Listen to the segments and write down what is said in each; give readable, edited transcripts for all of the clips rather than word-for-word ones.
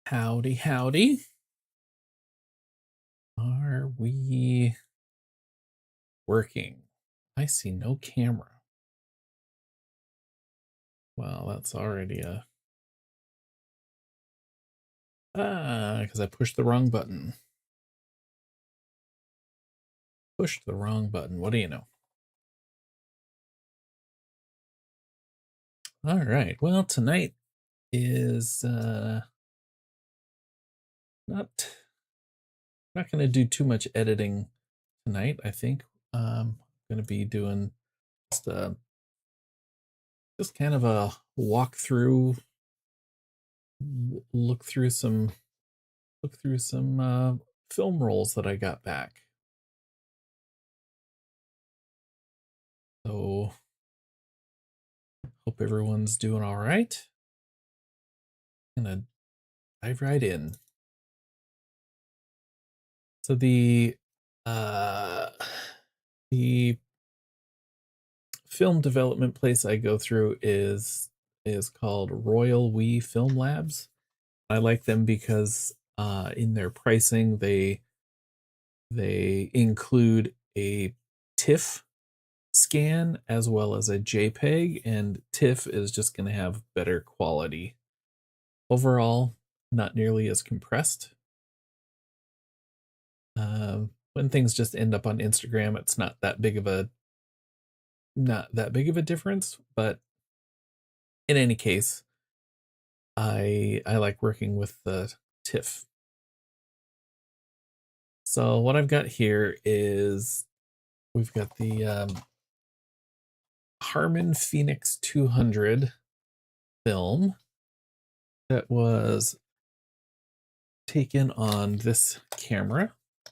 Howdy, howdy. Are we working? I see no camera. Well, that's already a... because I pushed the wrong button. Pushed the wrong button. What do you know? All right. Well, tonight is not going to do too much editing tonight. I think I'm going to be doing just just kind of a walkthrough, look through some film rolls that I got back. So hope everyone's doing all right. I'm gonna dive right in. So the film development place I go through is called Royal We Film Labs. I like them because in their pricing they include a TIFF scan as well as a JPEG, and TIFF is just going to have better quality overall, not nearly as compressed. When things just end up on Instagram, it's not that big of a difference, but in any case, I like working with the TIFF. So what I've got here is we've got the Harman Phoenix 200 film that was taken on this camera.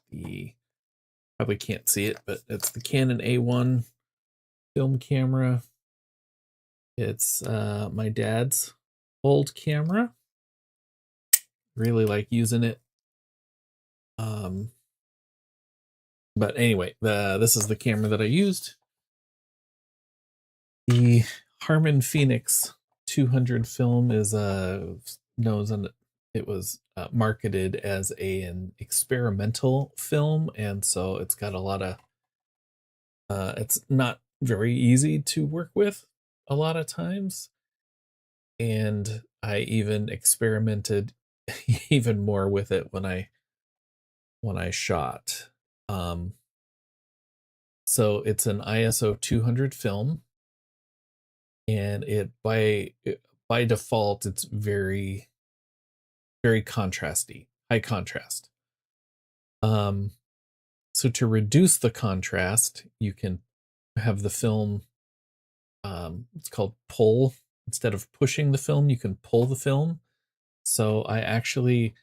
The probably can't see it, but it's the Canon A1 film camera. It's my dad's old camera. Really like using it. But anyway, this is the camera that I used. The Harman Phoenix 200 film is known, it was marketed as an experimental film, and so it's got a lot of it's not very easy to work with a lot of times, and I even experimented even more with it when I shot. So it's an ISO 200 film, and it by default it's very contrasty, high contrast. So to reduce the contrast, you can have the film, it's called pull. Instead of pushing the film, you can pull the film. So I actually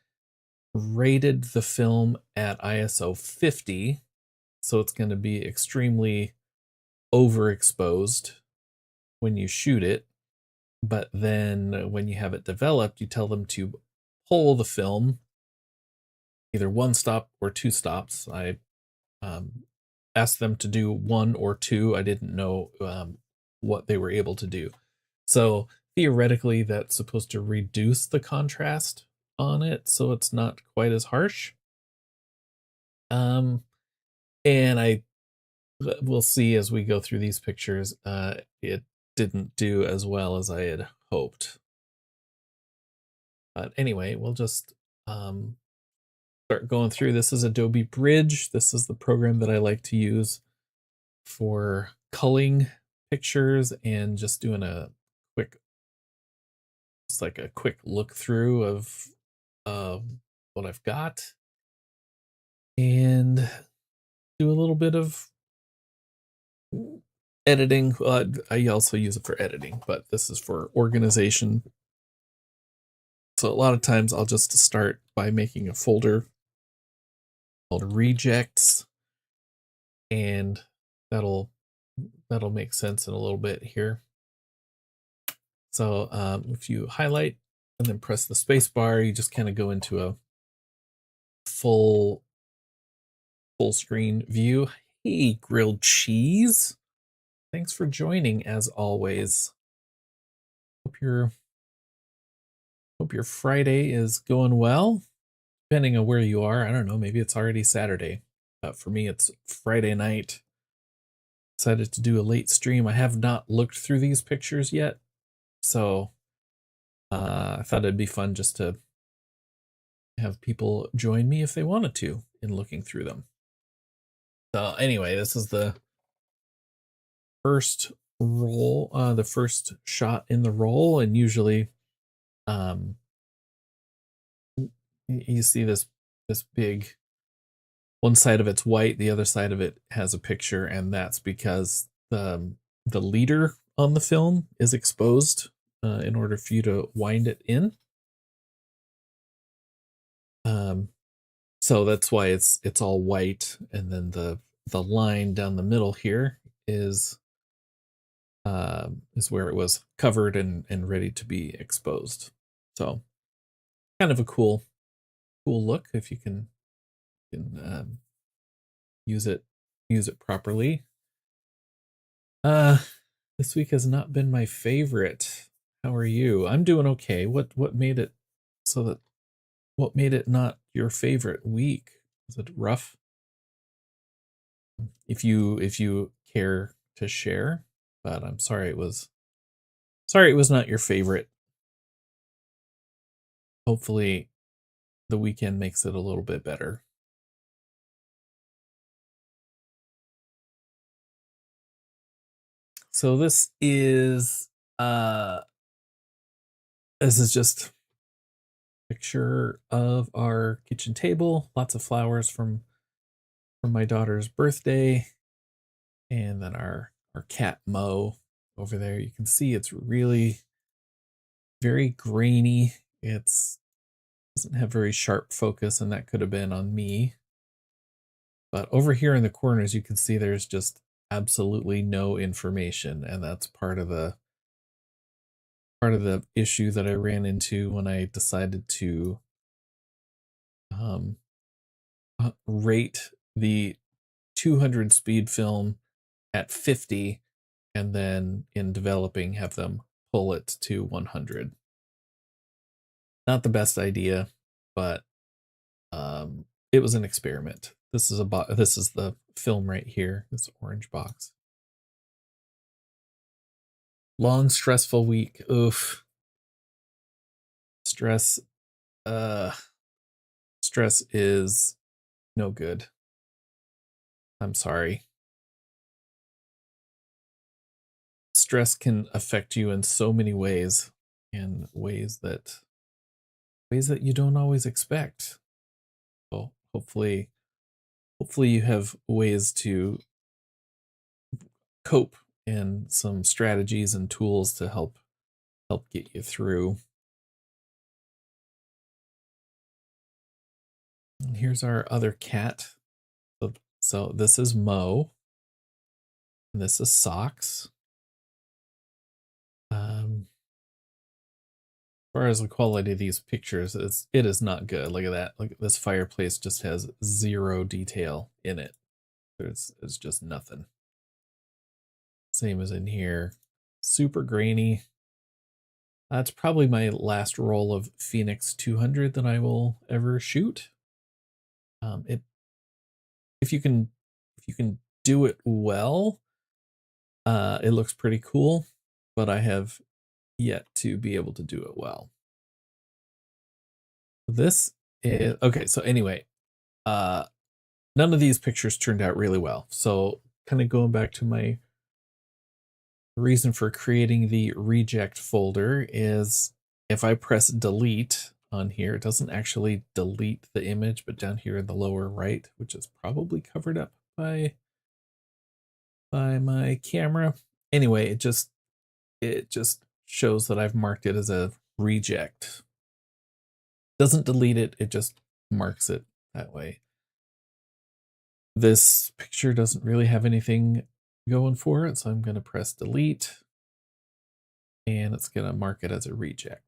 rated the film at ISO 50, so it's going to be extremely overexposed when you shoot it. But then when you have it developed, you tell them to pull the film either one stop or two stops. I asked them to do one or two. I didn't know what they were able to do. So theoretically, that's supposed to reduce the contrast on it, so it's not quite as harsh. And we'll see as we go through these pictures, it didn't do as well as I had hoped. But anyway, we'll just start going through. This is Adobe Bridge. This is the program that I like to use for culling pictures and just doing a quick, just like a quick look through of what I've got, and do a little bit of editing. I also use it for editing, but this is for organization. So a lot of times I'll just start by making a folder called rejects, and that'll make sense in a little bit here. So if you highlight and then press the space bar, you just kind of go into a full screen view. Hey, grilled cheese. Thanks for joining as always. Hope you're Hope your Friday is going well. Depending on where you are, I don't know, maybe it's already Saturday. But for me, it's Friday night. Decided to do a late stream. I have not looked through these pictures yet, so I thought it'd be fun just to have people join me if they wanted to in looking through them. So anyway, this is the first roll, the first shot in the roll, and usually you see this big, one side of it's white, the other side of it has a picture, and that's because the leader on the film is exposed in order for you to wind it in. So that's why it's all white, and then the line down the middle here is where it was covered and ready to be exposed. So kind of a cool look if you can use it properly. This week has not been my favorite. How are you? I'm doing okay. What made it so that what made it not your favorite week? Was it rough? If you care to share, but I'm sorry it was not your favorite. Hopefully the weekend makes it a little bit better. So this is just a picture of our kitchen table, lots of flowers from my daughter's birthday, and then our cat Mo over there. You can see it's really very grainy. It's doesn't have very sharp focus, and that could have been on me. But over here in the corners, you can see there's just absolutely no information, and that's part of the issue that I ran into when I decided to rate the 200 speed film at 50, and then in developing have them pull it to 100. Not the best idea, but it was an experiment. This is the film right here, this orange box. Long, stressful week. Oof. Stress is no good. I'm sorry. Stress can affect you in so many ways, and ways that you don't always expect. So hopefully you have ways to cope and some strategies and tools to help get you through. And here's our other cat. So this is Mo, and this is Socks. As far as the quality of these pictures, it is not good. Look at that. Look, this fireplace just has zero detail in it. It's just nothing. Same as in here. Super grainy. That's probably my last roll of Phoenix 200 that I will ever shoot. If you can do it well, it looks pretty cool, but I have yet to be able to do it well. This is okay. So anyway, none of these pictures turned out really well. So kind of going back to my reason for creating the reject folder is if I press delete on here, it doesn't actually delete the image, but down here in the lower right, which is probably covered up by my camera. Anyway, it just shows that I've marked it as a reject. Doesn't delete it, it just marks it that way. This picture doesn't really have anything going for it, so I'm going to press delete, and it's going to mark it as a reject.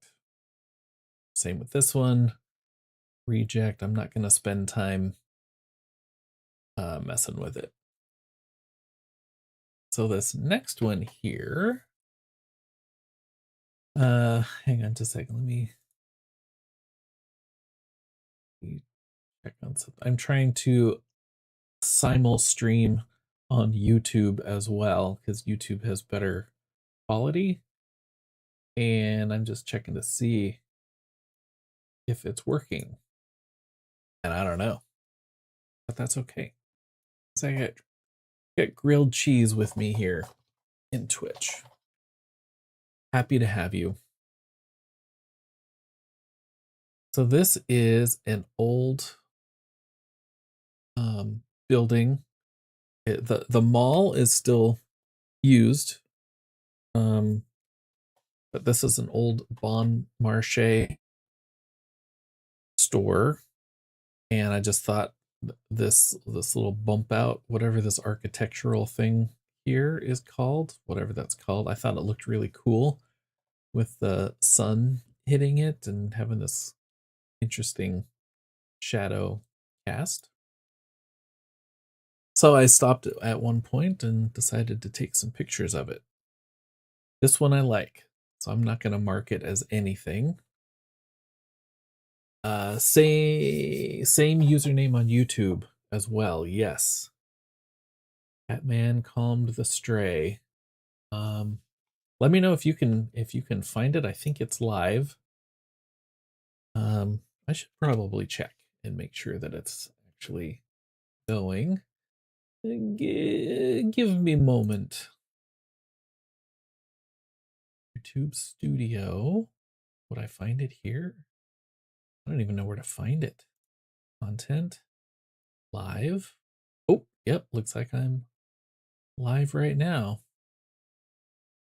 Same with this one, reject. I'm not going to spend time messing with it. So this next one here, hang on just a second, let me check on something. I'm trying to simul stream on YouTube as well because YouTube has better quality. And I'm just checking to see if it's working. And I don't know, but that's okay. So I get grilled cheese with me here in Twitch. Happy to have you. So this is an old building. The mall is still used, but this is an old Bon Marché store, and I just thought this little bump out, whatever this architectural thing here is called, whatever that's called, I thought it looked really cool with the sun hitting it and having this interesting shadow cast. So I stopped at one point and decided to take some pictures of it. This one I like, so I'm not going to mark it as anything. Same username on YouTube as well. Yes. Batman calmed the stray. Let me know if you can find it. I think it's live. I should probably check and make sure that it's actually going. Give me a moment. YouTube Studio. Would I find it here? I don't even know where to find it. Content. Live. Oh, yep. Looks like I'm live right now.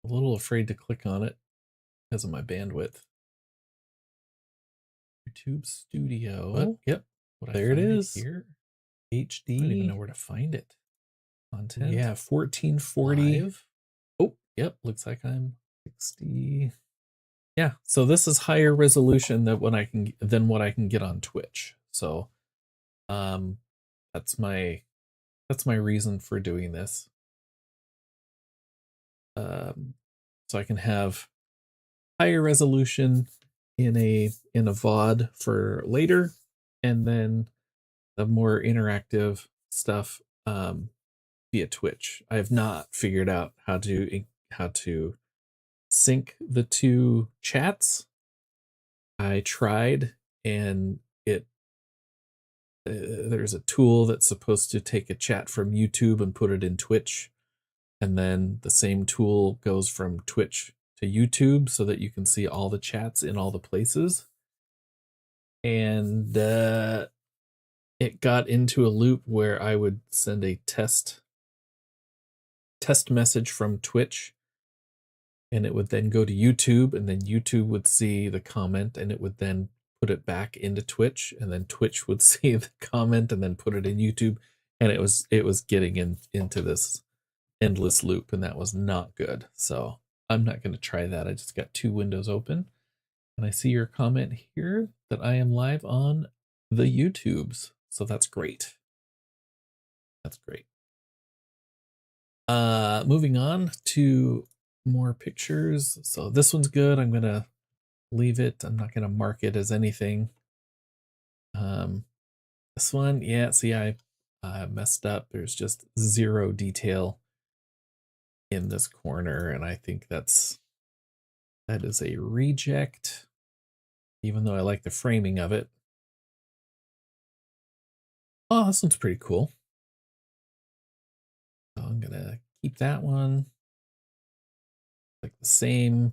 A little afraid to click on it because of my bandwidth. YouTube Studio. But, yep. There it is. Here. HD. I don't even know where to find it. Content. Yeah, 1440. Live. Oh, yep. Looks like I'm 60. Yeah, so this is higher resolution than what I can get on Twitch. So that's my reason for doing this. So I can have higher resolution in a VOD for later, and then the more interactive stuff via Twitch. I have not figured out how to sync the two chats. I tried, and there's a tool that's supposed to take a chat from YouTube and put it in Twitch, and then the same tool goes from Twitch to YouTube so that you can see all the chats in all the places. And it got into a loop where I would send a test message from Twitch, and it would then go to YouTube, and then YouTube would see the comment, and it would then put it back into Twitch, and then Twitch would see the comment and then put it in YouTube, and it was getting into this endless loop, and that was not good. So I'm not going to try that. I just got two windows open, and I see your comment here that I am live on the YouTubes. So that's great. That's great. Moving on to more pictures. So this one's good. I'm going to leave it. I'm not going to mark it as anything. This one, yeah, see, I messed up. There's just zero detail in this corner, and I think that is a reject, even though I like the framing of it. Oh, this one's pretty cool. So I'm gonna keep that one. Like the same,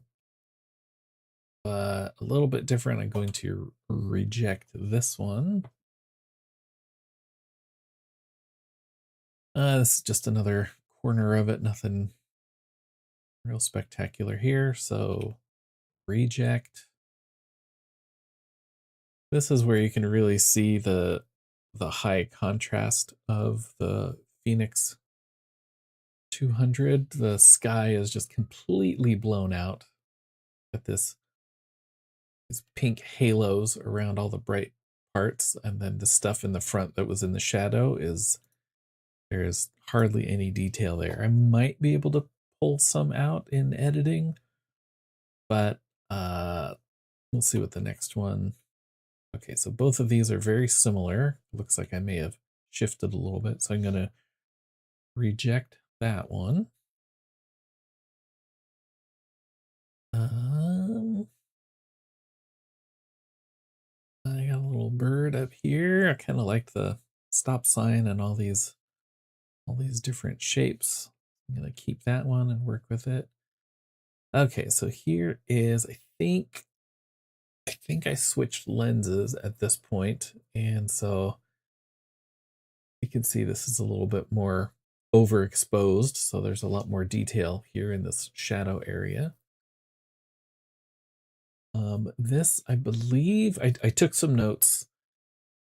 but a little bit different. I'm going to reject this one. This is just another corner of it. Nothing real spectacular here. So reject. This is where you can really see the high contrast of the Phoenix 200. The sky is just completely blown out. Got these pink halos around all the bright parts, and then the stuff in the front that was in the shadow there's hardly any detail there. I might be able to pull some out in editing, but we'll see what the next one Okay, so both of these are very similar. Looks like I may have shifted a little bit, so I'm going to reject that one. I got a little bird up here. I kind of like the stop sign and all these different shapes. I'm going to keep that one and work with it. Okay, so here is, I think I switched lenses at this point, and so you can see this is a little bit more overexposed, so there's a lot more detail here in this shadow area. This, I believe, I took some notes,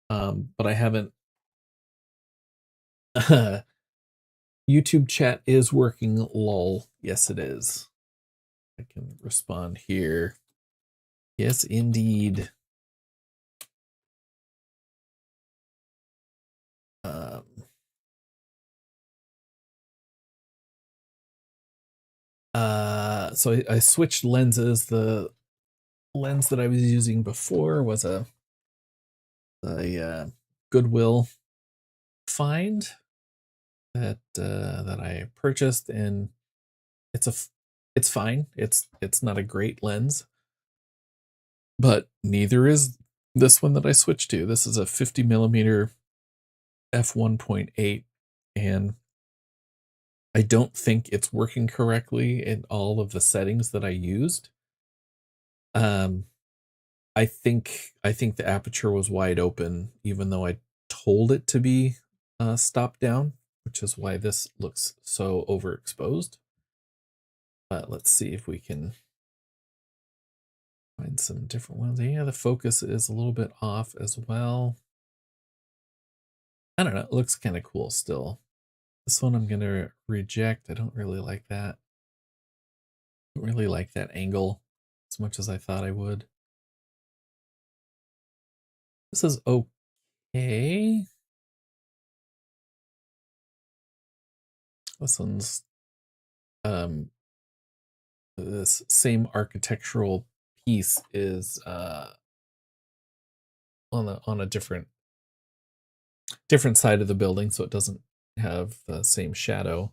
but I haven't. YouTube chat is working, lol. Yes, it is. I can respond here. Yes, indeed. So I switched lenses. The lens that I was using before was a Goodwill find that I purchased, and it's fine. It's not a great lens, but neither is this one that I switched to. This is a 50 millimeter f1.8, and I don't think it's working correctly in all of the settings that I used. I think the aperture was wide open, even though I told it to be stopped down, which is why this looks so overexposed. But let's see if we can find some different ones. Yeah, the focus is a little bit off as well. I don't know. It looks kind of cool still. This one I'm going to reject. I don't really like that. I don't really like that angle as much as I thought I would. This is okay. This one's this same architectural piece is on a different side of the building, so it doesn't have the same shadow.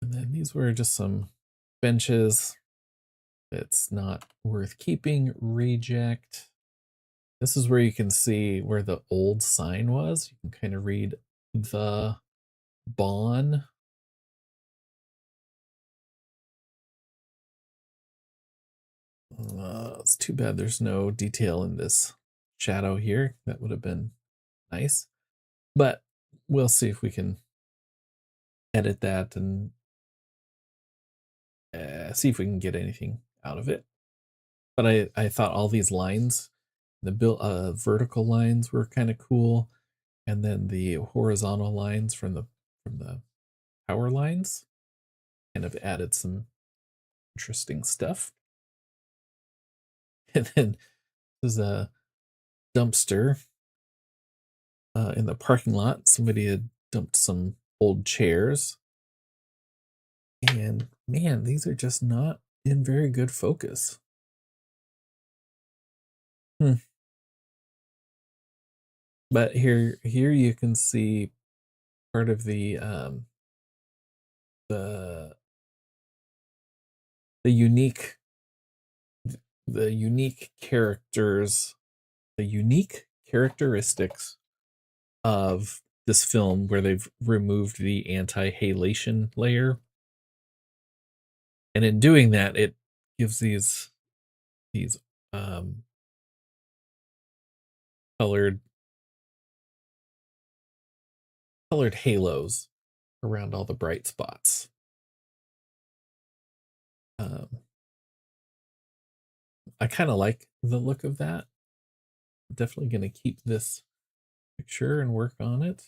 And then these were just some benches. It's not worth keeping. Reject. This is where you can see where the old sign was. You can kind of read the Bon. It's too bad there's no detail in this shadow here. That would have been nice. But we'll see if we can edit that and see if we can get anything out of it. But I thought all these lines, the vertical lines were kind of cool, and then the horizontal lines from the power lines kind of added some interesting stuff. And then there's a dumpster in the parking lot. Somebody had dumped some old chairs, and man, these are just not in very good focus. But here you can see part of the the unique characters, the unique characteristics of this film, where they've removed the anti-halation layer, and in doing that, it gives these um, colored halos around all the bright spots. I kind of like the look of that. I'm definitely going to keep this picture and work on it.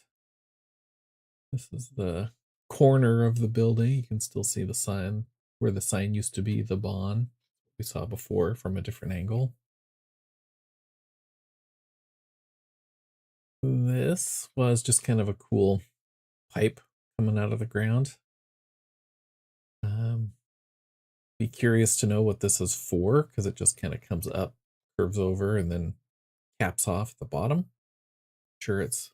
This is the corner of the building. You can still see the sign where the sign used to be, the Bon we saw before from a different angle. This was just kind of a cool pipe coming out of the ground. be curious to know what this is for, because it just kind of comes up, curves over, and then caps off at the bottom. Sure, it's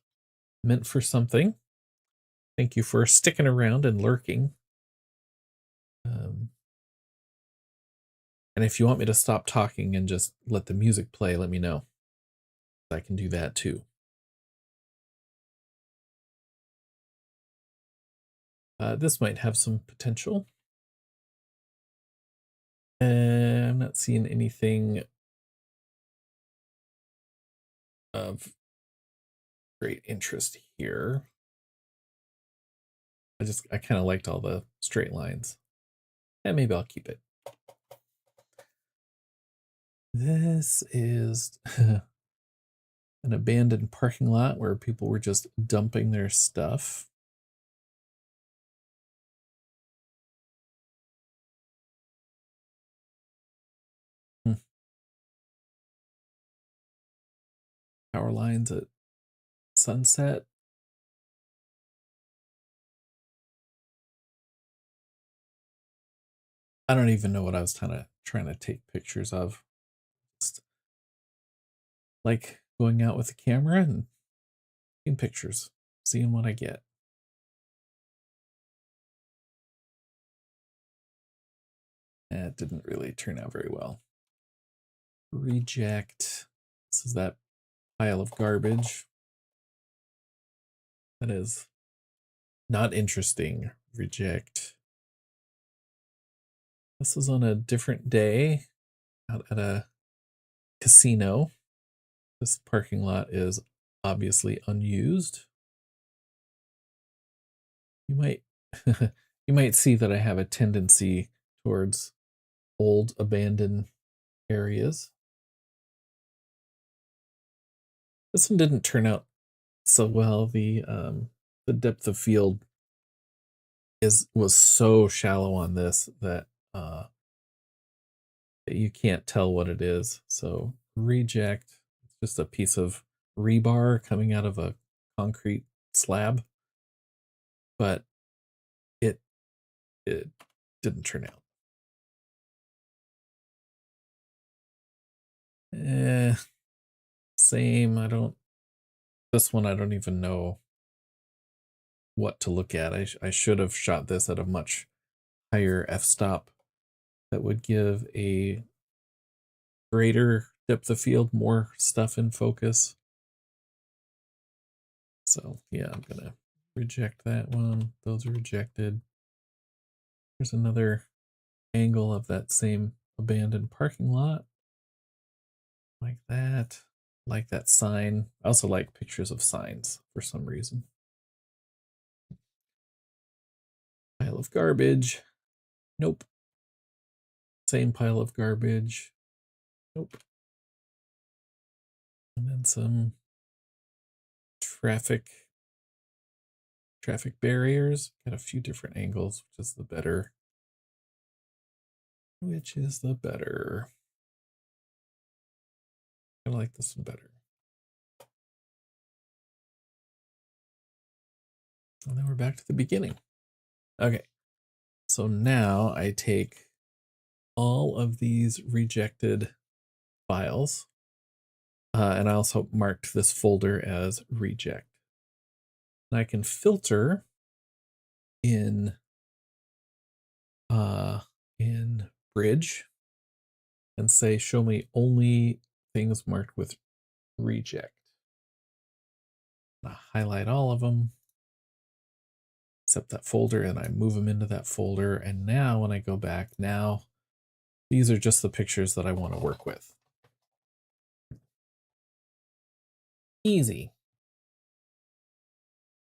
meant for something. Thank you for sticking around and lurking. And if you want me to stop talking and just let the music play, let me know. I can do that too. This might have some potential. I'm not seeing anything of great interest here. I kind of liked all the straight lines. And maybe I'll keep it. This is an abandoned parking lot where people were just dumping their stuff. Power lines at sunset. I don't even know what I was trying to take pictures of. Just like going out with a camera and taking pictures, seeing what I get. It didn't really turn out very well. Reject. This is that pile of garbage. That is not interesting. Reject. This is on a different day out at a casino. This parking lot is obviously unused. You might you might see that I have a tendency towards old abandoned areas. This one didn't turn out so well. The depth of field was so shallow on this that you can't tell what it is. So reject. It's just a piece of rebar coming out of a concrete slab, but it didn't turn out. Same. This one I don't even know what to look at. I should have shot this at a much higher f-stop that would give a greater depth of field, more stuff in focus. So yeah, I'm gonna reject that one. Those are rejected. There's another angle of that same abandoned parking lot. Like that. Like that sign. I also like pictures of signs for some reason. Pile of garbage. Nope. Same pile of garbage. Nope. And then some traffic barriers. Got a few different angles, which is the better. Which is the better? I like this one better. And then we're back to the beginning. Okay. So now I take all of these rejected files, and I also marked this folder as reject. And I can filter in Bridge and say, show me only things marked with reject. I highlight all of them, except that folder, and I move them into that folder. And now when I go back, now these are just the pictures that I want to work with. Easy.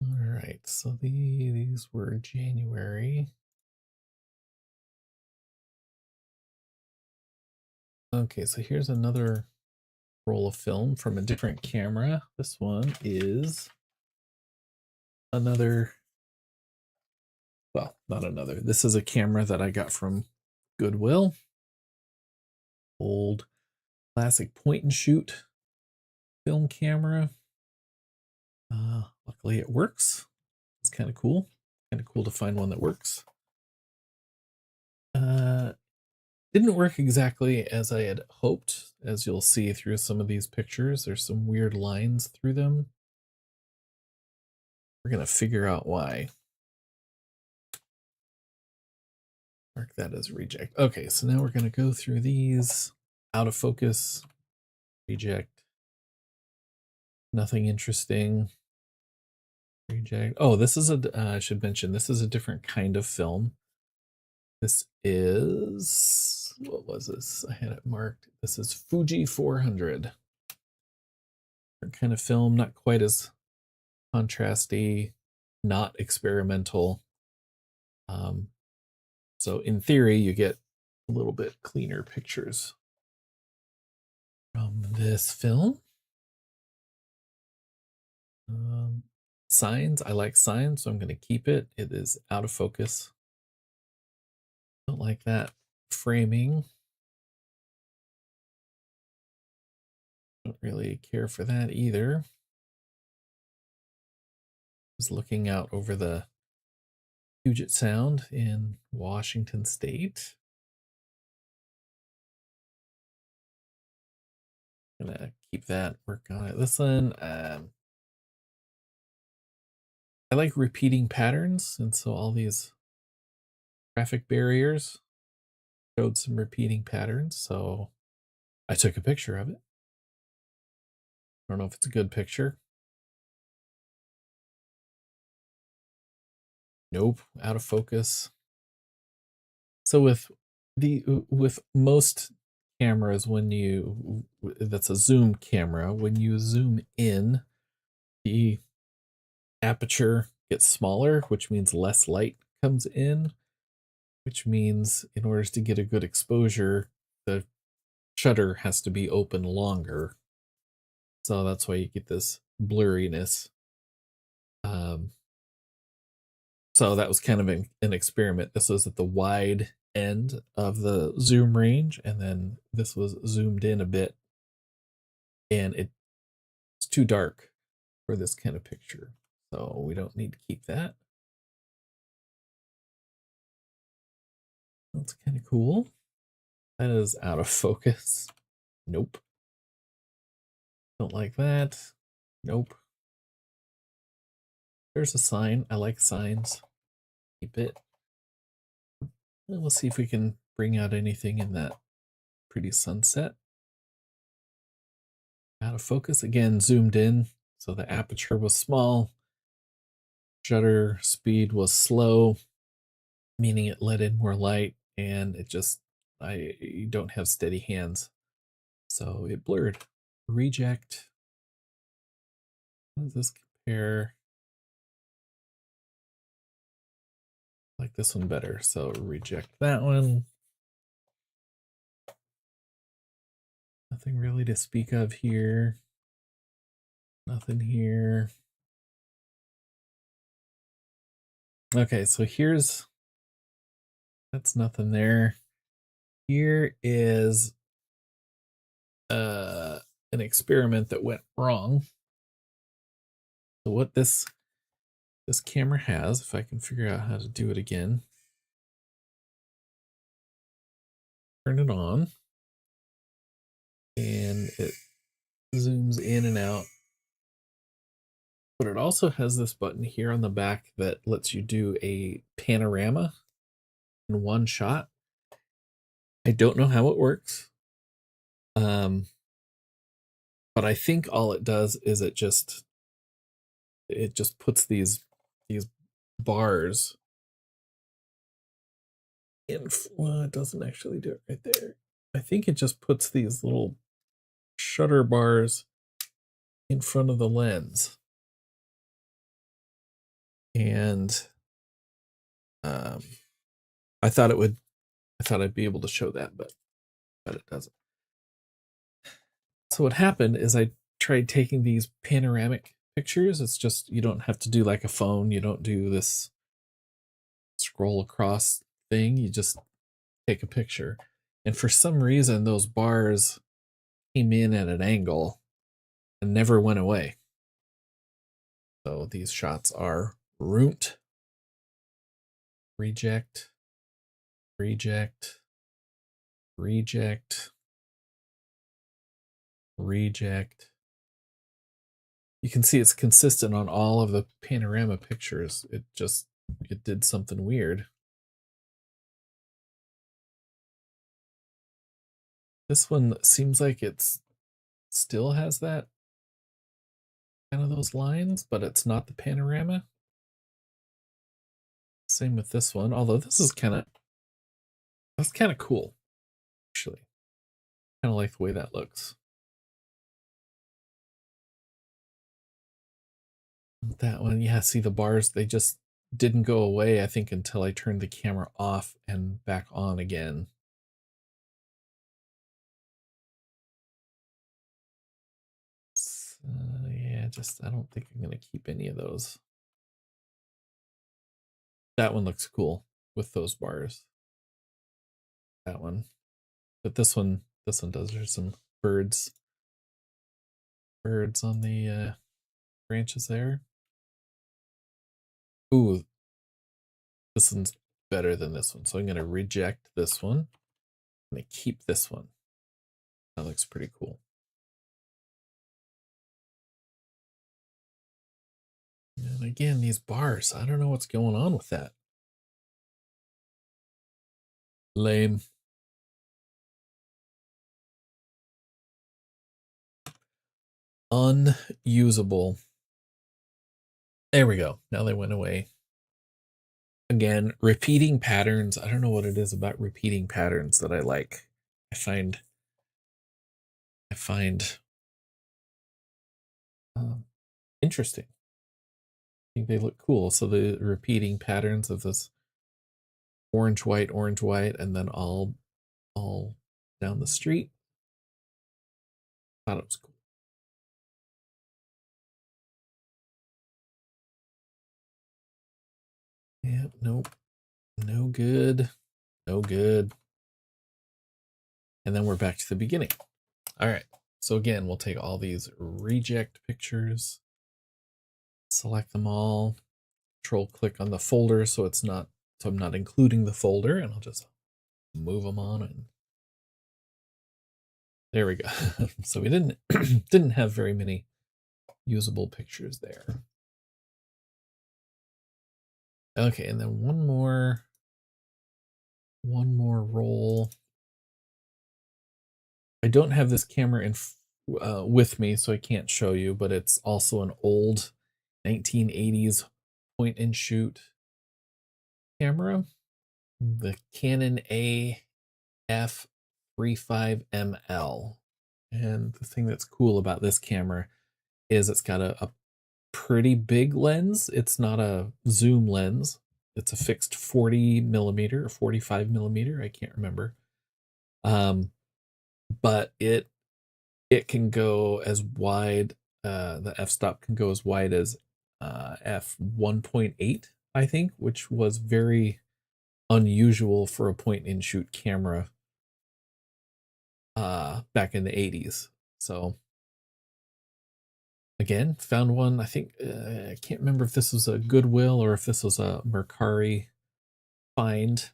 All right, so these were January. Okay, so here's another roll of film from a different camera. This one is another, well, not another. This is a camera that I got from Goodwill. Old classic point and shoot film camera. Luckily it works. It's kind of cool. Kind of cool to find one that works. Didn't work exactly as I had hoped, as you'll see through some of these pictures. There's some weird lines through them. We're going to figure out why. Mark that as reject. Okay, so now we're going to go through these. Out of focus, reject. Nothing interesting. Reject. Oh, this is I should mention, this is a different kind of film. This is, what was this? I had it marked. This is Fuji 400. Different kind of film, not quite as contrasty, not experimental. So in theory, you get a little bit cleaner pictures from this film. Signs, I like signs, so I'm going to keep it. It is out of focus. Don't like that framing. Don't really care for that either. Was looking out over the Puget Sound in Washington State. Gonna keep that, work on it. This one, I like repeating patterns, and so all these traffic barriers showed some repeating patterns, so I took a picture of it. I don't know if it's a good picture. Nope, out of focus. So with most cameras, when you, that's a zoom camera, when you zoom in, the aperture gets smaller, which means less light comes in, which means in order to get a good exposure, the shutter has to be open longer. So that's why you get this blurriness. So that was kind of an experiment. This was at the wide end of the zoom range, and then this was zoomed in a bit, and it's too dark for this kind of picture. So we don't need to keep that. That's kind of cool. That is out of focus. Nope. Don't like that. Nope. There's a sign. I like signs. Keep it. And we'll see if we can bring out anything in that pretty sunset. Out of focus. Again, zoomed in, so the aperture was small. Shutter speed was slow, meaning it let in more light, and it just, I don't have steady hands, so it blurred. Reject. How does this compare? I like this one better, so reject that one. Nothing really to speak of here. Nothing here. Okay, so here's, that's nothing there. Here is an experiment that went wrong. So what this camera has, if I can figure out how to do it again, turn it on, and it zooms in and out. But it also has this button here on the back that lets you do a panorama in one shot. I don't know how it works. But I think all it does is it just puts these bars in. Well, it doesn't actually do it right there. I think it just puts these little shutter bars in front of the lens. And I thought I'd be able to show that, but it doesn't. So what happened is I tried taking these panoramic pictures. It's just, you don't have to do like a phone. You don't do this scroll across thing. You just take a picture. And for some reason, those bars came in at an angle and never went away. So these shots are ruined. Reject. Reject. reject, reject. You can see it's consistent on all of the panorama pictures. It did something weird. This one seems like it's still has that kind of those lines, but it's not the panorama. Same with this one, although this is that's kind of cool, actually. Kind of like the way that looks. That one, yeah, see the bars, they just didn't go away, I think, until I turned the camera off and back on again. So, yeah, I don't think I'm going to keep any of those. That one looks cool with those bars. That one. But this one does. There's some birds on the branches there. Ooh, this one's better than this one. So I'm going to reject this one. I'm going to keep this one. That looks pretty cool. And again, these bars, I don't know what's going on with that. Lame. Unusable. There we go. Now they went away. Again, repeating patterns. I don't know what it is about repeating patterns that I like. I find interesting. I think they look cool. So the repeating patterns of this orange, white, and then all down the street. Thought it was cool. Yeah, nope. No good. No good. And then we're back to the beginning. All right. So again, we'll take all these reject pictures, select them all, control click on the folder so I'm not including the folder, and I'll just move them on and there we go. So we didn't have very many usable pictures there. Okay, and then one more roll. I don't have this camera with me, so I can't show you, but it's also an old 1980s point and shoot camera, the Canon AF35ML. And the thing that's cool about this camera is it's got a pretty big lens. It's not a zoom lens. It's a fixed 40 millimeter or 45 millimeter. I can't remember. But it can go as wide. The f-stop can go as wide as f1.8, I think, which was very unusual for a point and shoot camera back in the 80s. So again, found one. I think I can't remember if this was a Goodwill or if this was a Mercari find,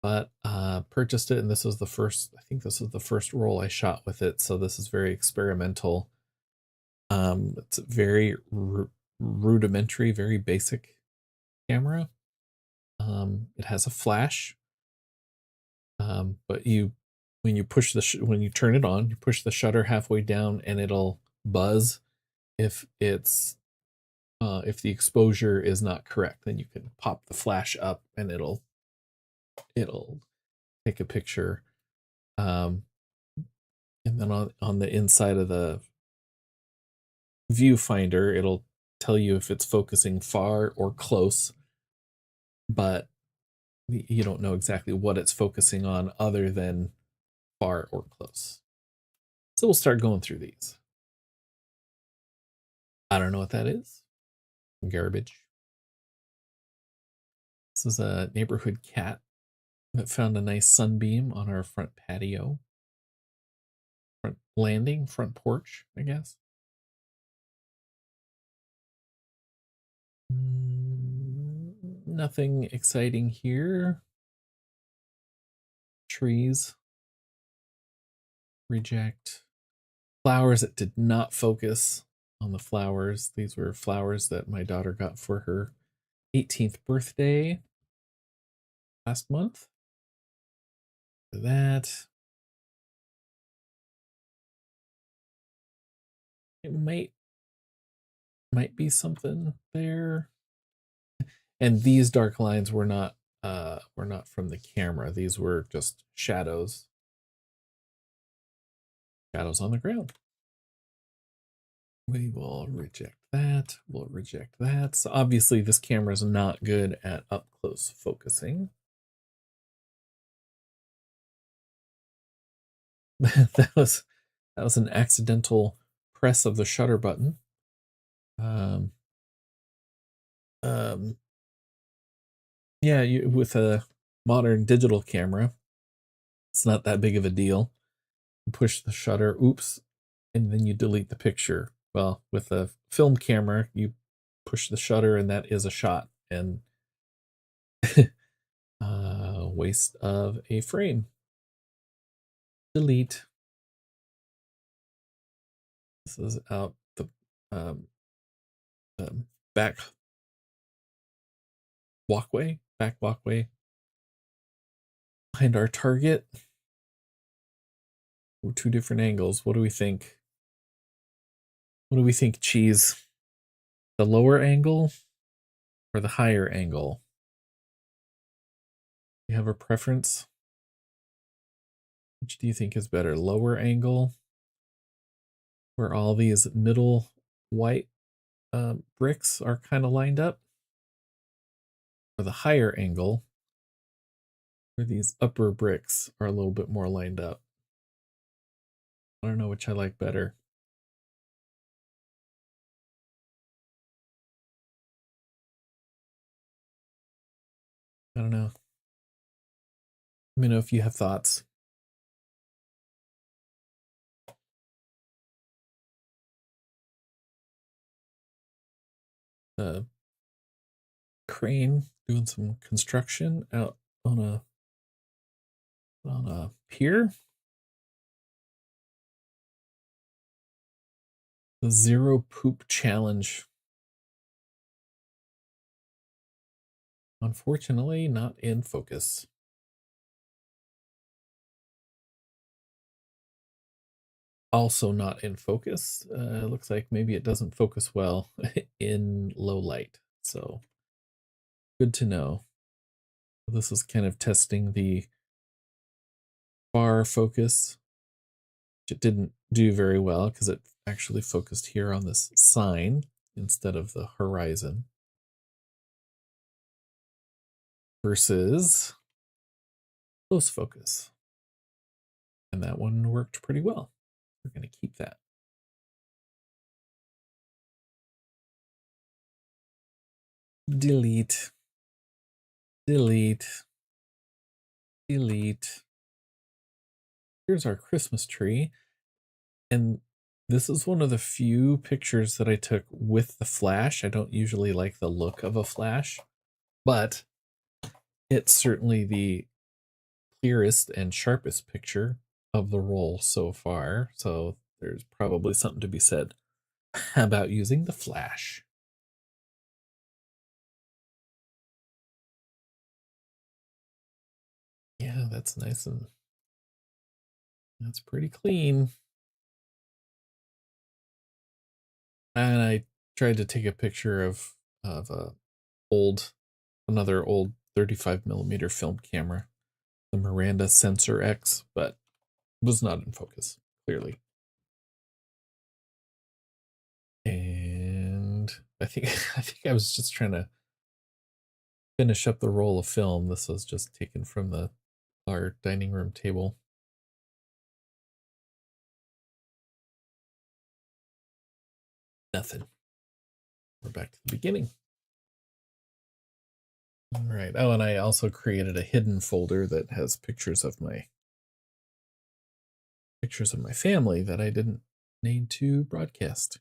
but purchased it, and this was the first. I think this was the first roll I shot with it. So this is very experimental. It's very rudimentary, very basic camera. It has a flash, but when you push when you turn it on, you push the shutter halfway down, and it'll buzz if the exposure is not correct. Then you can pop the flash up, and it'll take a picture. And then on the inside of the viewfinder, it'll tell you if it's focusing far or close, but you don't know exactly what it's focusing on other than far or close. So we'll start going through these. I don't know what that is. Garbage. This is a neighborhood cat that found a nice sunbeam on our front patio. Front landing, front porch, I guess. Nothing exciting here. Trees. reject. Flowers that did not focus on the flowers. These were flowers that my daughter got for her 18th birthday last month. That it might be something there. And these dark lines were not from the camera. These were just shadows. Shadows on the ground. We will reject that. We'll reject that. So obviously this camera is not good at up close focusing. that was an accidental press of the shutter button. Yeah, with a modern digital camera, it's not that big of a deal. You push the shutter, oops, and then you delete the picture. Well, with a film camera, you push the shutter and that is a shot, and waste of a frame. Delete. This is out the um, back walkway behind our target. Two different angles. What do we think? What do we think, Cheese? The lower angle or the higher angle? You have a preference? Which do you think is better? Lower angle, where all these middle white bricks are kind of lined up? Or the higher angle, where these upper bricks are a little bit more lined up? I don't know which I like better. I don't know. Let me know if you have thoughts. Crane doing some construction out on a pier. The Zero Poop Challenge. Unfortunately, not in focus. Also not in focus. Looks like maybe it doesn't focus well in low light. So good to know. This is kind of testing the far focus, which it didn't do very well because it actually focused here on this sign instead of the horizon. Versus close focus. And that one worked pretty well. We're going to keep that. Delete. Delete. Delete. Here's our Christmas tree. And this is one of the few pictures that I took with the flash. I don't usually like the look of a flash, but it's certainly the clearest and sharpest picture of the roll so far. So there's probably something to be said about using the flash. Yeah, that's nice and that's pretty clean. And I tried to take a picture of another old 35 millimeter film camera, the Miranda Sensor X, but was not in focus, clearly. And I think I was just trying to finish up the roll of film. This was just taken from our dining room table. Nothing. We're back to the beginning. All right. Oh, and I also created a hidden folder that has pictures of my family that I didn't need to broadcast.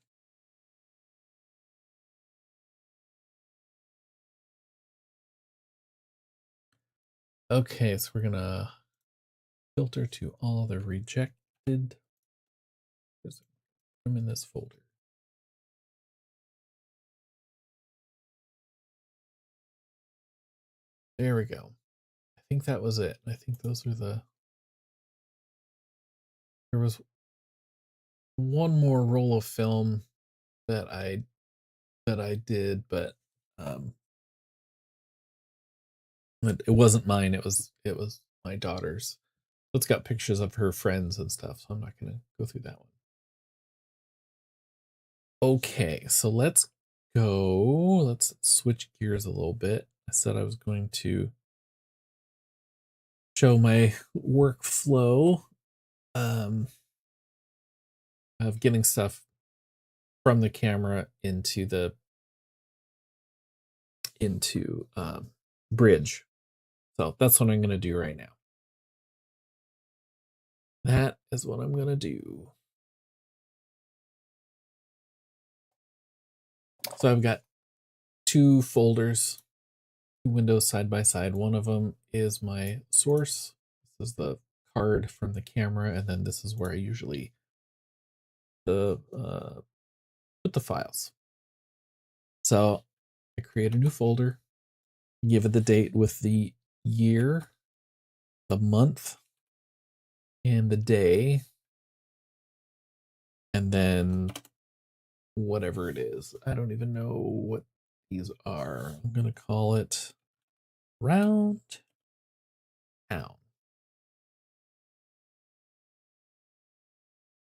Okay, so we're gonna filter to all the rejected Did I'm in this folder. There we go. I think that was it. I think those are the. There was one more roll of film that I did, but it wasn't mine. It was my daughter's. It's got pictures of her friends and stuff, so I'm not going to go through that one. Okay, so let's go. Let's switch gears a little bit. I said I was going to show my workflow of getting stuff from the camera into Bridge. So that's what I'm going to do right now. That is what I'm going to do. So I've got two folders, two windows side by side. One of them is my source. This is the card from the camera, and then this is where I usually put the files. So I create a new folder, give it the date with the year, the month, and the day, and then whatever it is. I don't even know what these are. I'm going to call it Round Town.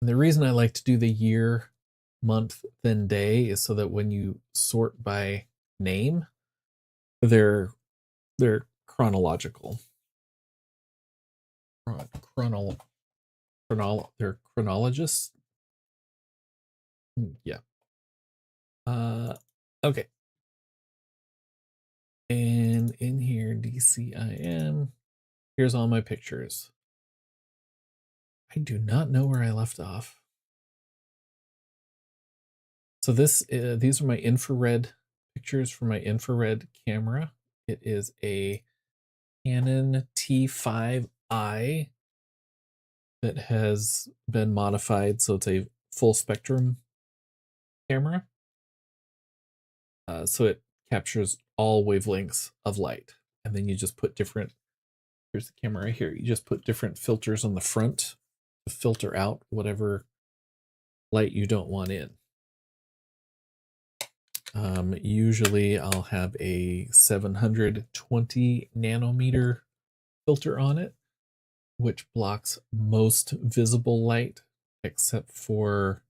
And the reason I like to do the year, month, then day is so that when you sort by name, they're chronological. They're chronologists. Yeah. Okay. And in here, DCIM, here's all my pictures. I do not know where I left off. So these are my infrared pictures for my infrared camera. It is a Canon T5i that has been modified, so it's a full spectrum camera. So it captures all wavelengths of light, and then you just put different. Here's the camera right here. You just put different filters on the front to filter out whatever light you don't want in. Usually I'll have a 720 nanometer filter on it, which blocks most visible light except for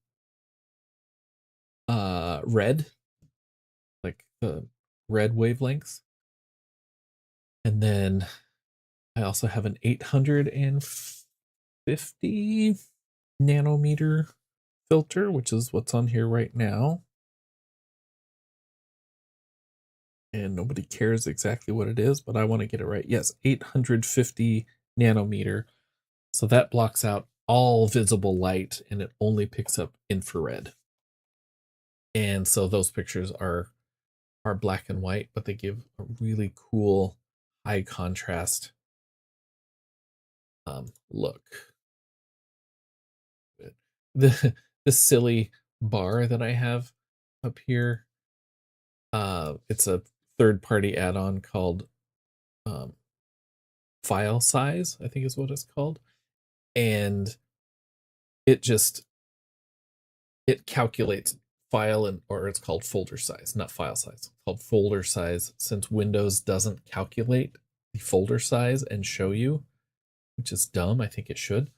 red, like the red wavelengths. And then I also have an 850 nanometer filter, which is what's on here right now. And nobody cares exactly what it is, but I want to get it right. Yes, 850 nanometer. So that blocks out all visible light and it only picks up infrared. And so those pictures are black and white, but they give a really cool high contrast look. The silly bar that I have up here, it's a third-party add-on called File Size, I think is what it's called, and it calculates file or it's called folder size, not file size. It's called folder size since Windows doesn't calculate the folder size and show you, which is dumb. I think it should.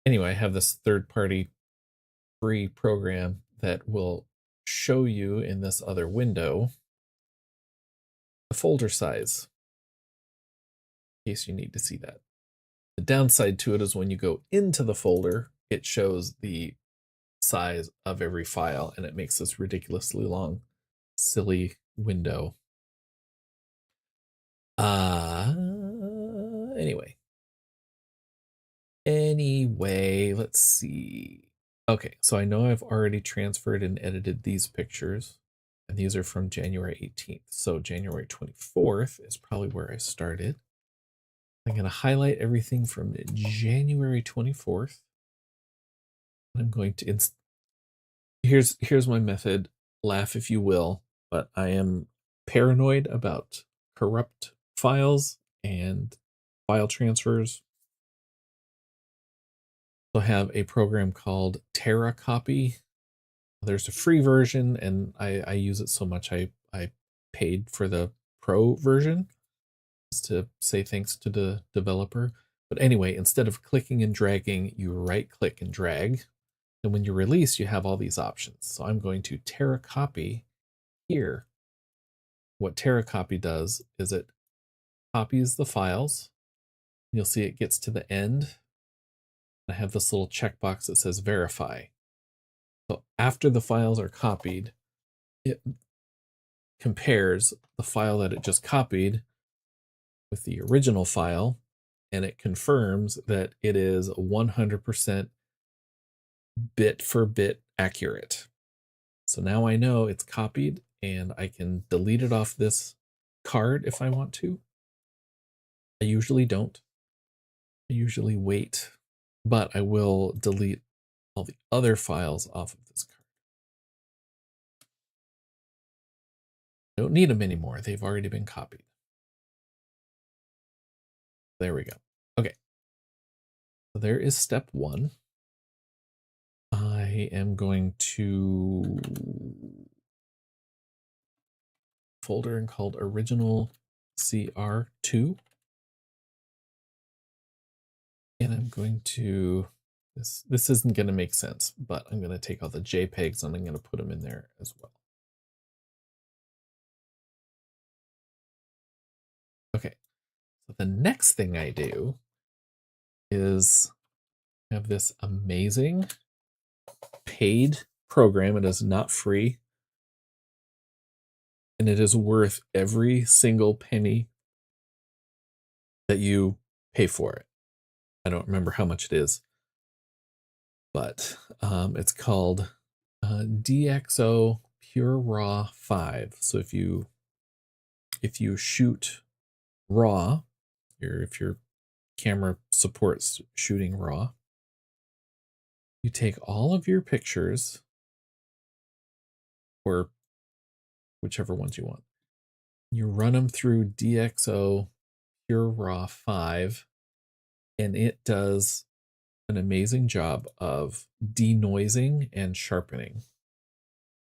Anyway, I have this third-party free program that will show you in this other window the folder size, in case you need to see that. The downside to it is when you go into the folder, it shows the size of every file and it makes this ridiculously long, silly window. Anyway, let's see. Okay, so I know I've already transferred and edited these pictures, and these are from January 18th. So January 24th is probably where I started. I'm going to highlight everything from January 24th. I'm going to here's my method. Laugh if you will, but I am paranoid about corrupt files and file transfers. So I have a program called TerraCopy. There's a free version, and I use it so much I paid for the pro version just to say thanks to the developer. But anyway, instead of clicking and dragging, you right click and drag. And when you release, you have all these options. So I'm going to TerraCopy here. What TerraCopy does is it copies the files. You'll see it gets to the end. I have this little checkbox that says verify. So after the files are copied, it compares the file that it just copied with the original file, and it confirms that it is 100% bit for bit accurate. So now I know it's copied, and I can delete it off this card if I want to. I usually don't. I usually wait, but I will delete all the other files off of this card. I don't need them anymore. They've already been copied. There we go. Okay. So there is step one. I am going to folder called original CR2. And I'm going to, this isn't going to make sense, but I'm going to take all the JPEGs and I'm going to put them in there as well. Okay. So the next thing I do is have this amazing paid program. It is not free, and it is worth every single penny that you pay for it. I don't remember how much it is, but it's called DxO Pure Raw 5. So if you shoot RAW, if your camera supports shooting RAW, you take all of your pictures, or whichever ones you want. You run them through DxO Pure Raw 5, and it does an amazing job of denoising and sharpening.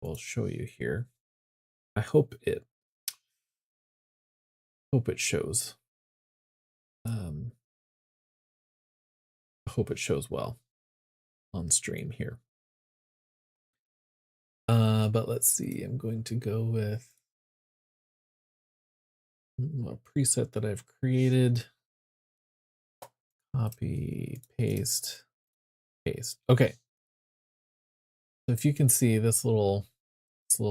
I'll show you here. I hope it shows. I hope it shows well on stream here. But let's see. I'm going to go with a preset that I've created. Copy, paste, paste. Okay. So if you can see, this little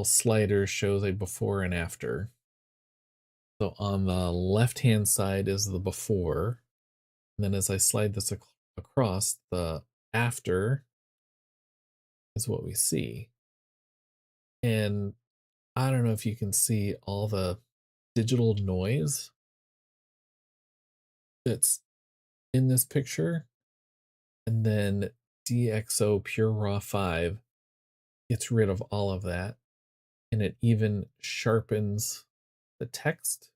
slider shows a before and after. So on the left-hand side is the before. And then as I slide this across, the after is what we see. And I don't know if you can see all the digital noise that's in this picture. And then DxO Pure Raw 5 gets rid of all of that. And it even sharpens the text.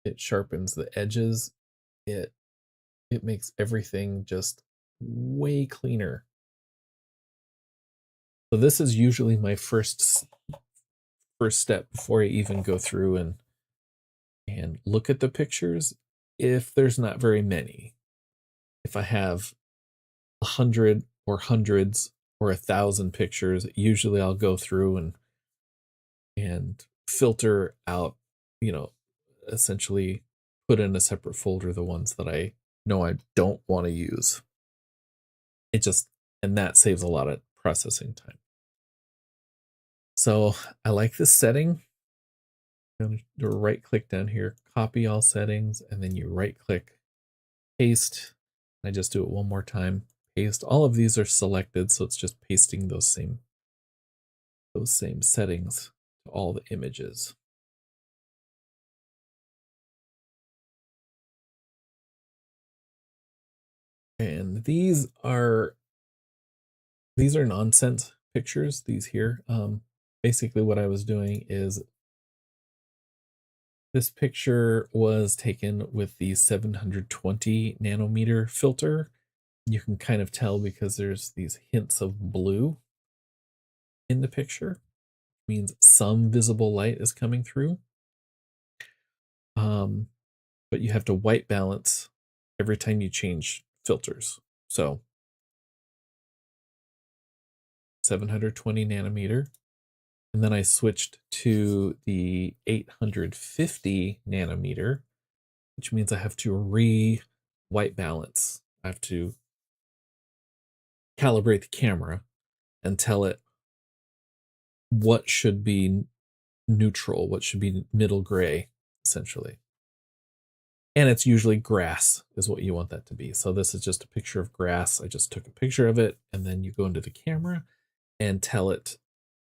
It sharpens the edges. It makes everything just way cleaner. So this is usually my first step before I even go through and look at the pictures. If there's not very many, if I have 100 or hundreds or 1,000 pictures, usually I'll go through and filter out, essentially put in a separate folder the ones that I know I don't want to use. And that saves a lot of processing time. So I like this setting. I'm going to do a right click down here, copy all settings, and then you right click, paste. I just do it one more time, paste. All of these are selected, so it's just pasting those same settings to all the images. And these these are nonsense pictures, these here. Basically what I was doing is this picture was taken with the 720 nanometer filter. You can kind of tell because there's these hints of blue in the picture. It means some visible light is coming through. But you have to white balance every time you change filters. So 720 nanometer. And then I switched to the 850 nanometer, which means I have to white balance. I have to calibrate the camera and tell it what should be neutral, what should be middle gray, essentially. And it's usually grass is what you want that to be. So this is just a picture of grass. I just took a picture of it, and then you go into the camera and tell it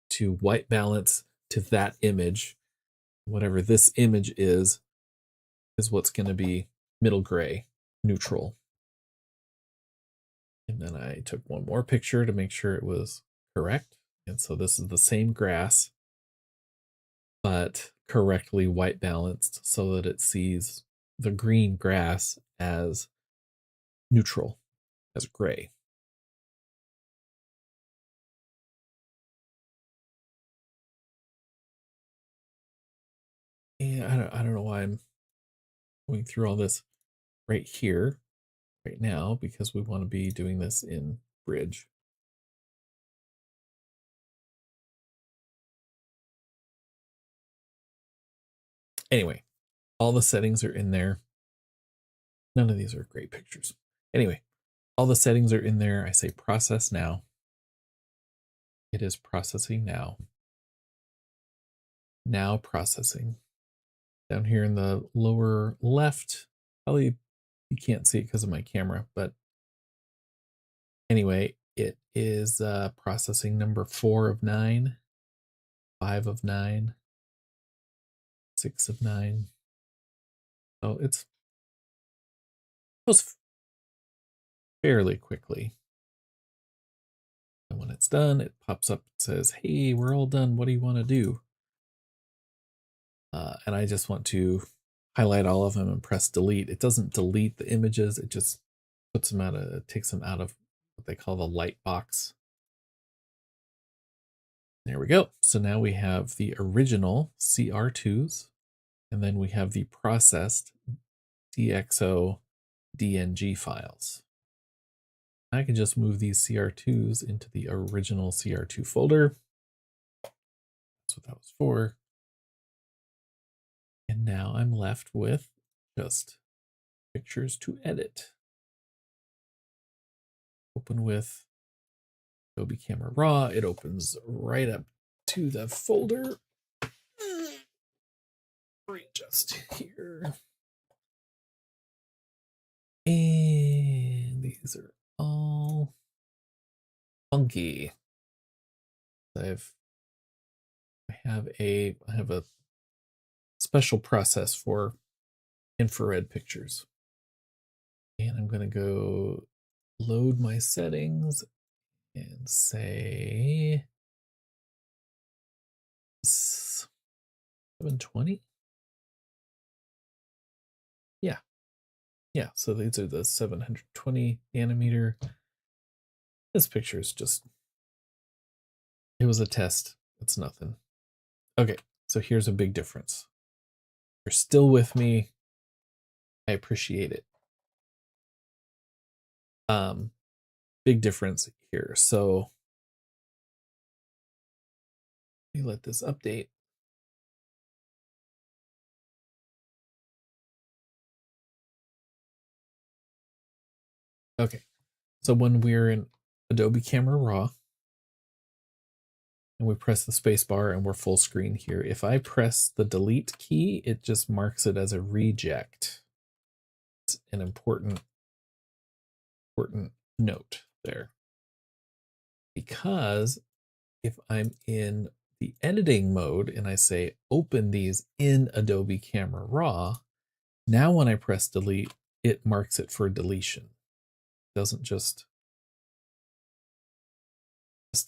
to white balance to that image. Whatever this image is what's going to be middle gray, neutral. And then I took one more picture to make sure it was correct. And so this is the same grass, but correctly white balanced so that it sees the green grass as neutral, as gray. And I don't know why I'm going through all this right here, right now, because we want to be doing this in Bridge. Anyway, all the settings are in there. None of these are great pictures. Anyway, all the settings are in there. I say process now. It is processing now. Now processing. Down here in the lower left, probably you can't see it because of my camera, but anyway, it is processing number 4 of 9, 5 of 9, 6 of 9. So it goes fairly quickly. And when it's done, it pops up and says, hey, we're all done. What do you want to do? And I just want to highlight all of them and press delete. It doesn't delete the images. It just puts them out of, takes them out of what they call the light box. There we go. So now we have the original CR2s, and then we have the processed DxO DNG files. I can just move these CR2s into the original CR2 folder. That's what that was for. And now I'm left with just pictures to edit. Open with Adobe Camera Raw. It opens right up to the folder. Readjust here. And these are all funky. I have a special process for infrared pictures. And I'm going to go load my settings and say 720. Yeah, so these are the 720 nanometer. This picture is just, it was a test. It's nothing. Okay, so here's a big difference. You're still with me. I appreciate it. Big difference here. So let me let this update. Okay, so when we're in Adobe Camera Raw and we press the space bar and we're full screen here, if I press the delete key, it just marks it as a reject. It's an important note there. Because if I'm in the editing mode and I say open these in Adobe Camera Raw, now when I press delete, it marks it for deletion. It doesn't just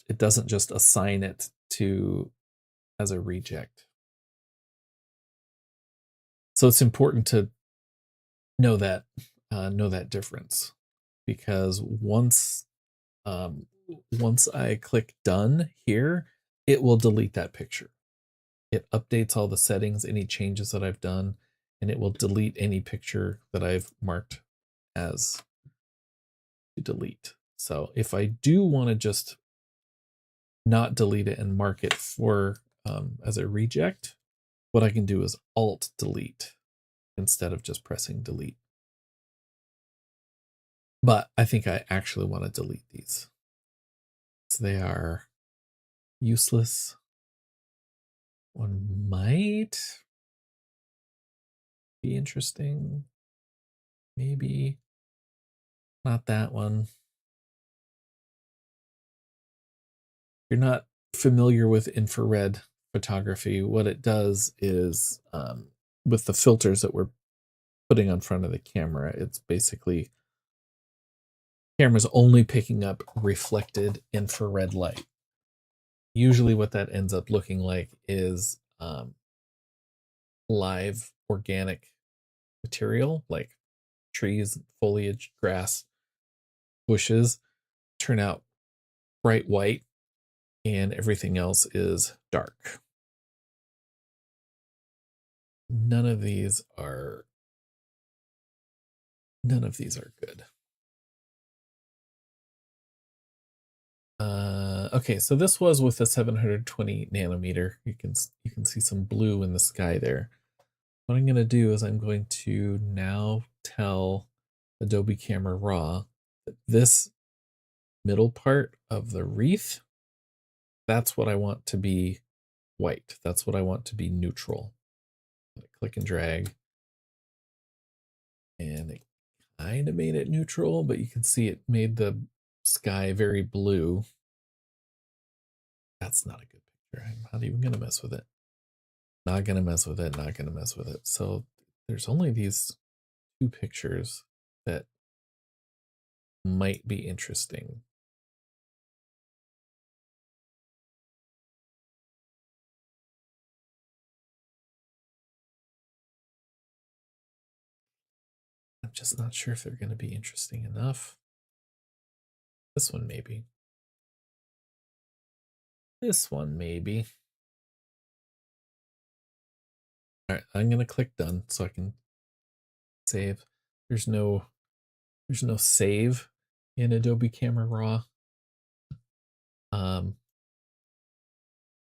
it doesn't just assign it to as a reject. So it's important to know that difference, because once I click done here, it will delete that picture. It updates all the settings, any changes that I've done, and it will delete any picture that I've marked as to delete. So if I do want to just not delete it and mark it for as a reject, what I can do is Alt delete instead of just pressing delete. But I think I actually want to delete these. So they are useless. One might be interesting. Maybe not that one. If you're not familiar with infrared photography, what it does is with the filters that we're putting on front of the camera, it's basically camera's only picking up reflected infrared light. Usually what that ends up looking like is live organic material like trees, foliage, grass, bushes turn out bright white and everything else is dark. None of these are good. Okay, so this was with a 720 nanometer. You can see some blue in the sky there. What I'm going to do is I'm going to now tell Adobe Camera Raw that this middle part of the wreath, that's what I want to be white. That's what I want to be neutral. Click and drag. And it kind of made it neutral, but you can see it made the sky very blue. That's not a good picture. I'm not even going to mess with it. Not going to mess with it. Not going to mess with it. So there's only these two pictures that might be interesting. I'm just not sure if they're going to be interesting enough. This one maybe. This one maybe. All right, I'm going to click done so I can save. There's no save in Adobe Camera Raw.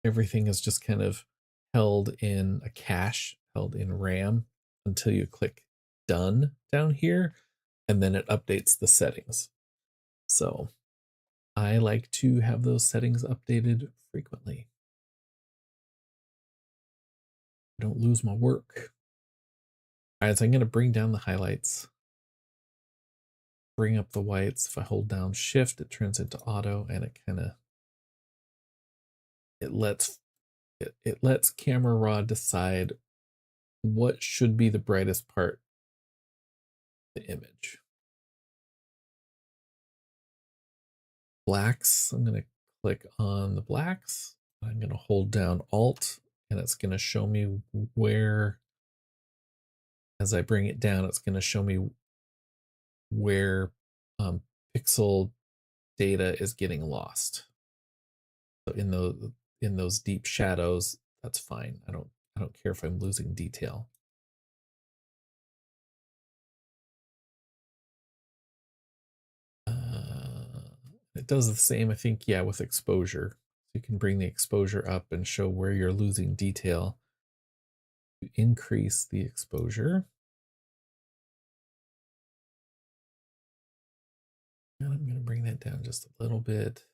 Everything is just kind of held in a cache, held in RAM until you click done down here, and then it updates the settings. So I like to have those settings updated frequently. I don't lose my work. All right, so I'm going to bring down the highlights, bring up the whites. If I hold down shift, it turns into auto, and it lets Camera Raw decide what should be the brightest part of the image. Blacks, I'm going to click on the blacks. I'm going to hold down Alt, and it's going to show me where, as I bring it down, it's going to show me where pixel data is getting lost. So in those deep shadows, that's fine. I don't care if I'm losing detail. It does the same, I think, yeah, with exposure. You can bring the exposure up and show where you're losing detail to increase the exposure. And I'm going to bring that down just a little bit.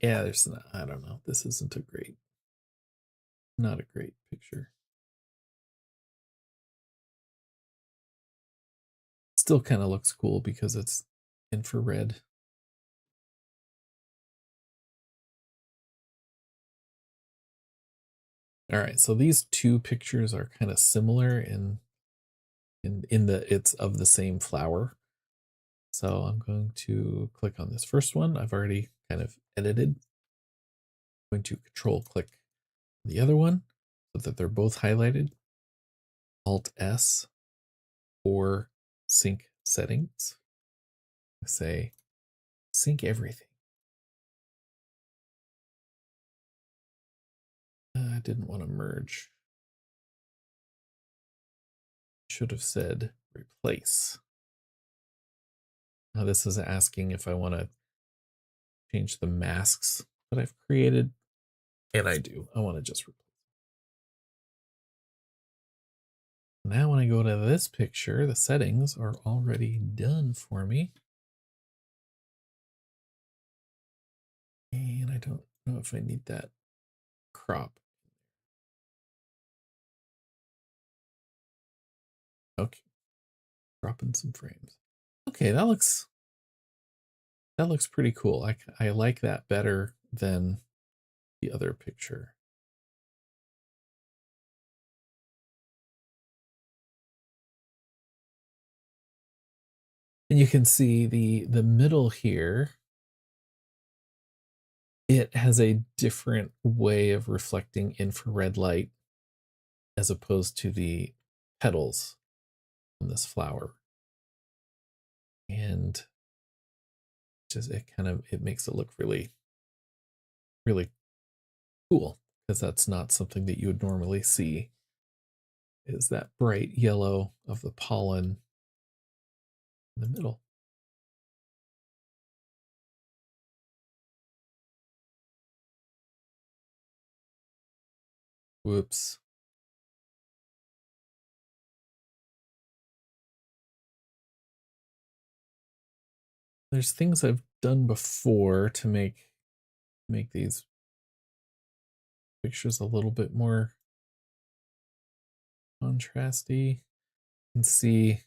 Yeah, there's not, I don't know. This isn't not a great picture. Still kind of looks cool because it's infrared. All right, so these two pictures are kind of similar in the it's of the same flower. So I'm going to click on this first one. I've already kind of edited. I'm going to control click the other one so that they're both highlighted. Alt S for sync settings. I say sync everything. I didn't want to merge. Should have said replace. Now this is asking if I want to change the masks that I've created. And I do. I want to just replace. Now when I go to this picture, the settings are already done for me. And I don't know if I need that crop. Okay. Dropping some frames. Okay, that looks pretty cool. I like that better than the other picture. And you can see the middle here, it has a different way of reflecting infrared light as opposed to the petals on this flower. And just it makes it look really, really cool, because that's not something that you would normally see, is that bright yellow of the pollen in the middle. Whoops. There's things I've done before to make these pictures a little bit more contrasty. You can see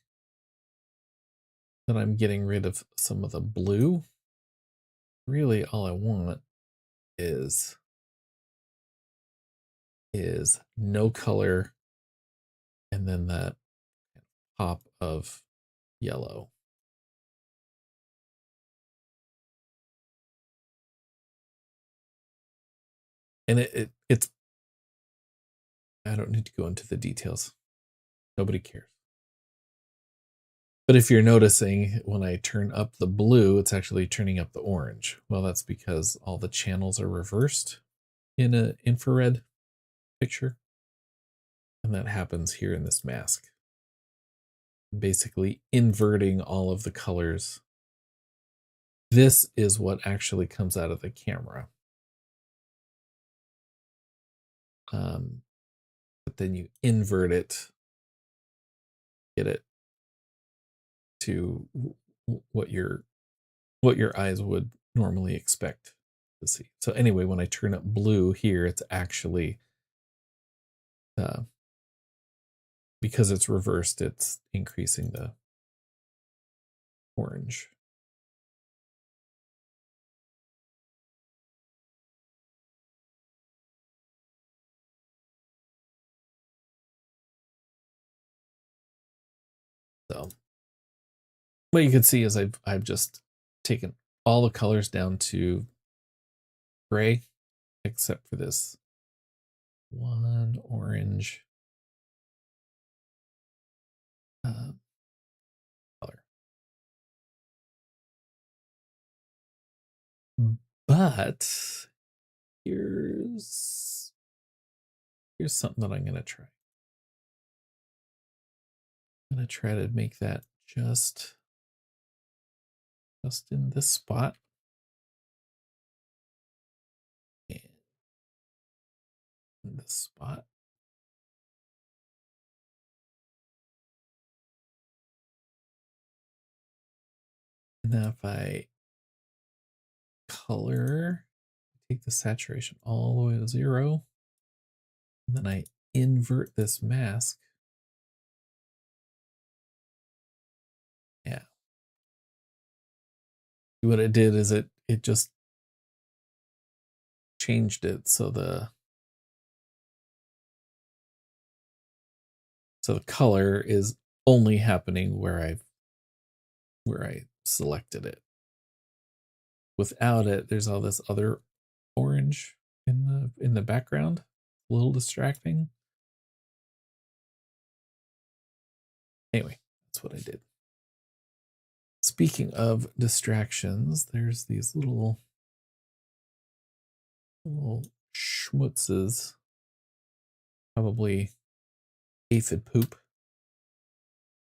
that I'm getting rid of some of the blue. Really all I want is no color and then that pop of yellow. And it's I don't need to go into the details. Nobody cares. But if you're noticing, when I turn up the blue, it's actually turning up the orange. Well, that's because all the channels are reversed in an infrared picture. And that happens here in this mask. Basically inverting all of the colors. This is what actually comes out of the camera. But then you invert it, get it to what your eyes would normally expect to see. So anyway, when I turn up blue here, it's actually because it's reversed, it's increasing the orange. So what you can see is I've just taken all the colors down to gray, except for this one orange color. But here's something that I'm going to try. I'm going to try to make that just in this spot. And in this spot. And now if I color, take the saturation all the way to 0, and then I invert this mask. Yeah. What it did is it just changed it so So the color is only happening where I selected it. Without it, there's all this other orange in the background. A little distracting. Anyway, that's what I did. Speaking of distractions, there's these little schmutzes, probably aphid poop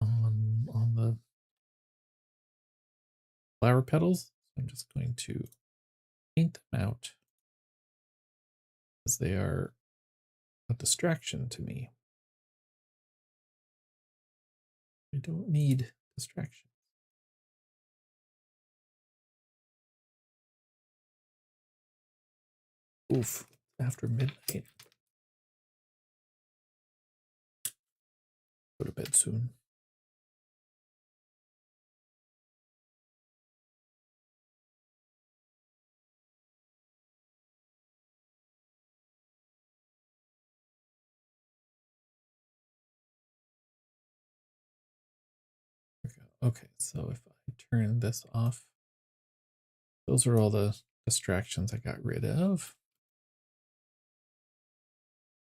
on the flower petals. I'm just going to paint them out because they are a distraction to me. I don't need distraction. Oof, after midnight. Go to bed soon. Okay, so if I turn this off, those are all the distractions I got rid of.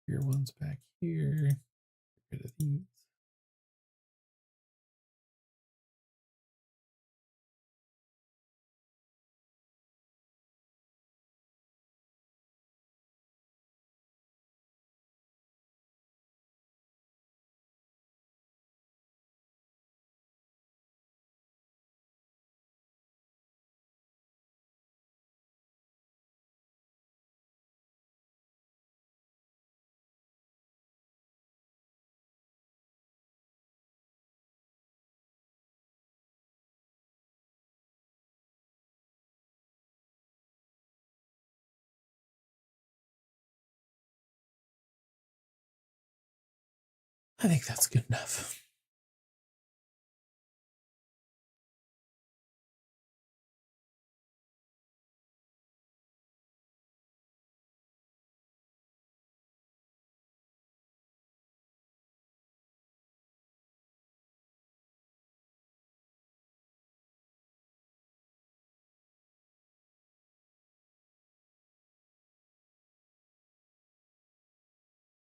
Your ones back here. Get rid of these. I think that's good enough.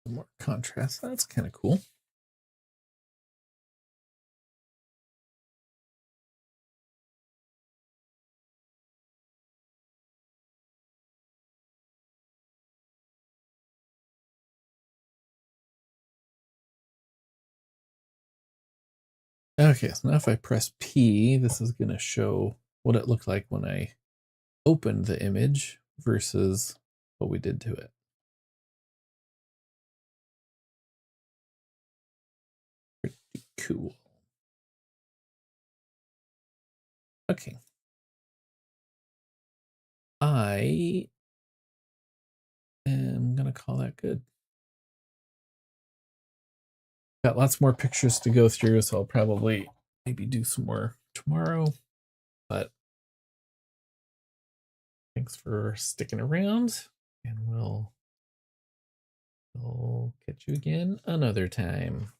More contrast. That's kind of cool. Okay, so now if I press P, this is going to show what it looked like when I opened the image versus what we did to it. Pretty cool. Okay. I am going to call that good. Got lots more pictures to go through, so I'll probably maybe do some more tomorrow. But thanks for sticking around, and we'll catch you again another time.